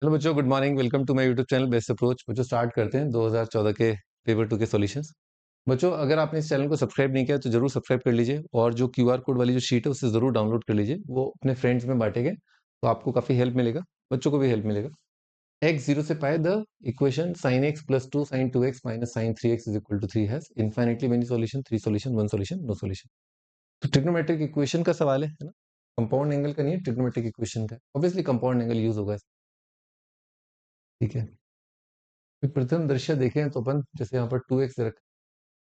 Hello बच्चों, good morning. Welcome to my YouTube channel best approach. बच्चों start करते हैं 2014 के पेपर 2 के सॉल्यूशंस। बच्चों अगर आपने इस चैनल को सब्सक्राइब नहीं किया तो जरूर सब्सक्राइब कर लीजिए और जो क्यूआर कोड वाली जो शीट है उससे जरूर डाउनलोड कर लीजिए। वो अपने फ्रेंड्स में बांटेंगे तो आपको काफी हेल्प मिलेगा, बच्चों को भी हेल्प मिलेगा। एक्स जीरो से पाए the equation sine x plus two sine two x minus sine three x is equal to three has infinitely many solution, three solution, one solution, no solution. तो trigonometric equation का सवाल है ना, compound angle का नहीं है, trigonometric equation का। Obviously compound angle use होगा, ठीक है। फिर प्रथम दृश्य देखें तो अपन जैसे यहाँ पर 2x रखा है,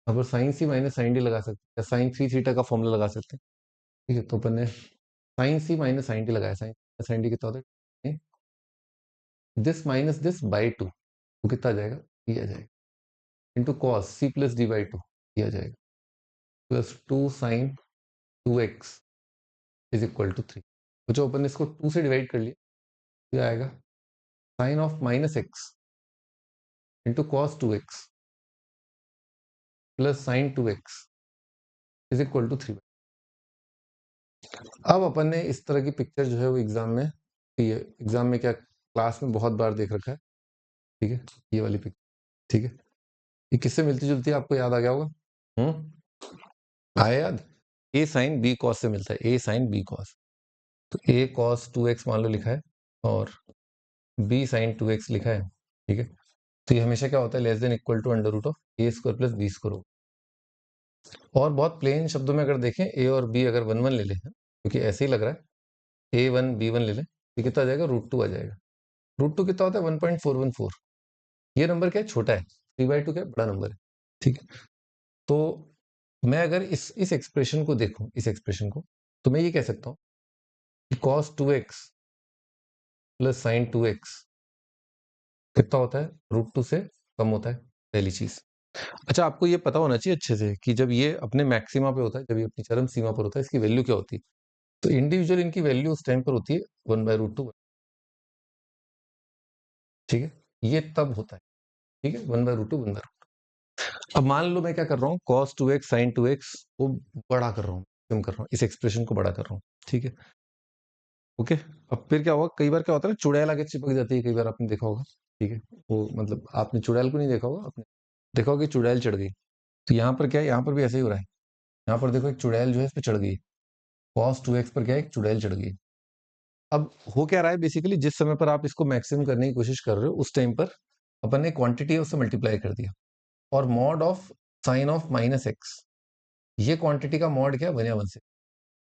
यहाँ पर sine C minus sine D लगा सकते हैं या साइन थ्री थीटा का फॉर्मूला लगा सकते हैं, ठीक है। तो अपन ने sine C minus sine D लगाया, साइन साइन डी कितना होता है, this minus this by two, तो कितना आ जाएगा, ये आ जाएगा into cos C plus D by two, ये आ जाएगा plus two sine two x is equal to three. तो जो अपन ने इसको टू से डिवाइड कर लिया, ये आएगा sine of minus x into cos two x plus sine two x is equal to three. अब अपन ने इस तरह की पिक्चर जो है वो एग्जाम में, ये एग्जाम में क्या क्लास में बहुत बार देख रखा है, ठीक है। ये वाली पिक्चर, ठीक है, ये किससे मिलती जुलती है, आपको याद आ गया होगा। आया याद, ए साइन बी कॉस से मिलता है, ए साइन बी कॉस। तो ए कॉस टू एक्स मान लो लिखा है और बी साइन टू एक्स लिखा है, ठीक है। तो ये हमेशा क्या होता है, less than equal to under root of a square plus b square. और बहुत प्लेन शब्दों में अगर देखें, ए और बी अगर वन वन ले लें, क्योंकि ऐसे ही लग रहा है, ए वन बी वन ले लें, तो कितना आ जाएगा, रूट टू आ जाएगा। रूट टू कितना होता है, 1.414। ये नंबर क्या है, छोटा है, 3/2 क्या है, बड़ा नंबर है, ठीक है। तो मैं अगर इस एक्सप्रेशन को देखूं, इस एक्सप्रेशन को, तो मैं ये कह सकता हूं कि cos 2x plus sine 2x कितना होता है, रूट टू से कम होता है, पहली चीज। अच्छा, आपको ये पता होना चाहिए अच्छे से कि जब ये अपने मैक्सिमा पे होता है, जब ये अपनी चरम सीमा पर होता है, इसकी वैल्यू क्या होती है। तो इंडिविजुअल इनकी वैल्यू उस टाइम पर होती है 1/√2, ठीक है। ये तब होता है, ठीक है, 1/√2, 1/√2। अब मान लो मैं क्या कर रहा हूँ, cos 2x sin 2x को बड़ा कर रहा हूँ, कम कर रहा हूँ, इस एक्सप्रेशन को बड़ा कर रहा हूँ, ठीक है, ओके। अब फिर क्या होगा, कई बार क्या होता है ना, चुड़ैल आगे चिपक जाती है, कई बार आपने देखा होगा, ठीक है। वो मतलब आपने चुड़ैल को नहीं देखा होगा, आपने देखा होगा कि चुड़ैल चढ़ गई। तो यहाँ पर क्या है, यहाँ पर भी ऐसे ही हो रहा है। यहाँ पर देखो एक चुड़ैल जो है इस पे चढ़ गई, cos 2x पर क्या है, एक चुड़ैल चढ़ गई। अब हो क्या रहा है, बेसिकली जिस समय पर आप इसको मैक्सिमम करने की कोशिश कर रहे हो, उस टाइम पर अपन ने क्वांटिटी है उससे मल्टीप्लाई कर दिया, और mod of sine of minus x, ये क्वांटिटी का मॉड क्या है, 1/1 से,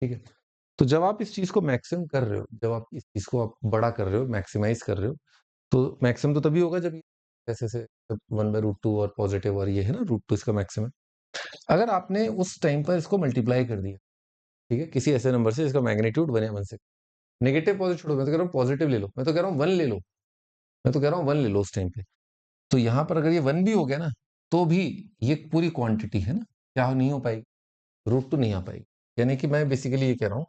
ठीक है। तो जब आप इस चीज को मैक्सिमम कर रहे हो, जब आप इस चीज को आप बड़ा कर रहे हो, मैक्सिमाइज कर रहे हो, तो मैक्सिमम तो तभी होगा जब ऐसे से 1/√2 और पॉजिटिव, और ये है ना √2 इसका मैक्सिमम। अगर आपने उस टाइम पर इसको मल्टीप्लाई कर दिया, ठीक है, किसी ऐसे नंबर से जिसका मैग्नीट्यूड 1/1 से, नेगेटिव पॉजिटिव छोड़ो, मैं तो कह रहा हूँ पॉजिटिव ले लो, मैं तो कह रहा हूँ वन ले लो, मैं तो कह रहा हूँ वन ले लो उस टाइम पे। तो यहां पर अगर ये वन भी हो गया ना, तो भी ये पूरी क्वांटिटी है ना, क्या नहीं हो पाएगी, √2 नहीं आ पाएगी। यानी कि मैं बेसिकली ये कह रहा हूँ,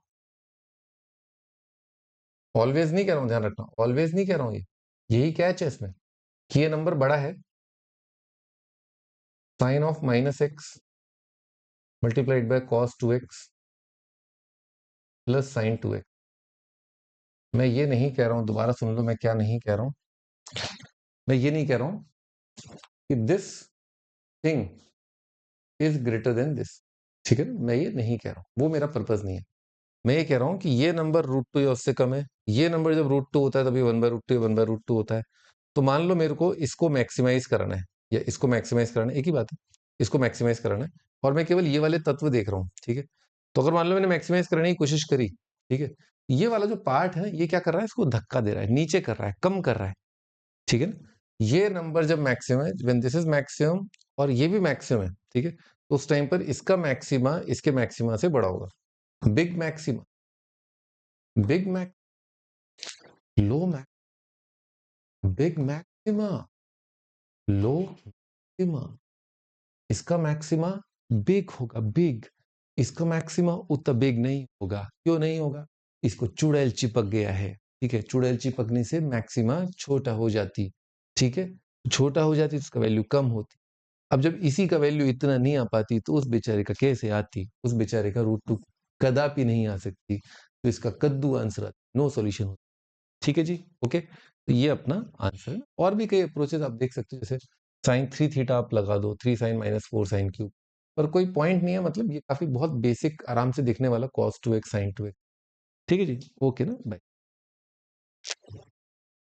ऑलवेज नहीं कह रहा हूँ, ध्यान रखना, ऑलवेज नहीं कह रहा हूँ, ये यही कैच है इसमें कि ये नंबर बड़ा है, sine of minus x multiplied by cos 2x plus sine 2x। मैं ये नहीं कह रहा हूं, दोबारा सुन लो मैं क्या नहीं कह रहा हूं, मैं ये नहीं कह रहा हूं कि this thing is greater than this, ठीक है ना, मैं ये नहीं कह रहा हूं, वो मेरा पर्पज नहीं है। मैं ये कह रहा हूं कि ये नंबर √2 या उससे कम है, ये नंबर जब √2 होता है तभी 1/√2 या 1/√2 होता है। तो मान लो मेरे को इसको मैक्सिमाइज कराना है या इसको मैक्सिमाइज कराना है, एक ही बात है, इसको मैक्सिमाइज कराना है, और मैं केवल ये वाले तत्व देख रहा हूँ, ठीक है। तो अगर मान लो मैंने मैक्सिमाइज करने की कोशिश करी, ठीक है, ये वाला जो पार्ट है ये क्या कर रहा है, इसको धक्का दे रहा है, नीचे कर रहा है, कम कर रहा है, ठीक है ना। ये नंबर जब मैक्सिमम है, व्हेन दिस इज मैक्सिमम और ये भी मैक्सिमम है, ठीक है, तो उस टाइम पर इसका मैक्सिमा इसके मैक्सिमा से बड़ा होगा। बिग मैक्सिमा, बिग मैक, लो मैक, बिग मैक्सिमा, लो मैक्सिमा, इसका मैक्सिमा बिग होगा, बिग, इसका मैक्सिमा उतना बिग नहीं होगा। क्यों नहीं होगा, इसको चुड़ैल चिपक गया है, ठीक है, चुड़ैल चिपकने से मैक्सिमा छोटा हो जाती, ठीक है, छोटा हो जाती तो उसका वैल्यू कम होती। अब जब इसी का वैल्यू इतना नहीं आ पाती तो उस बेचारे का कैसे आती, उस बेचारे का √2 कदापि नहीं आ सकती, तो इसका कद्दू आंसर आता, नो सॉल्यूशन होता, ठीक है जी, ओके। तो ये अपना आंसर है। और भी कई अप्रोचेस आप देख सकते हो, जैसे साइन 3 थीटा आप लगा दो, 3 साइन माइनस 4 साइन क्यूब, पर कोई पॉइंट नहीं है, मतलब ये काफी बहुत बेसिक आराम से दिखने वाला cos 2x sin 2x। ठीक है जी, ओके ना, बाय।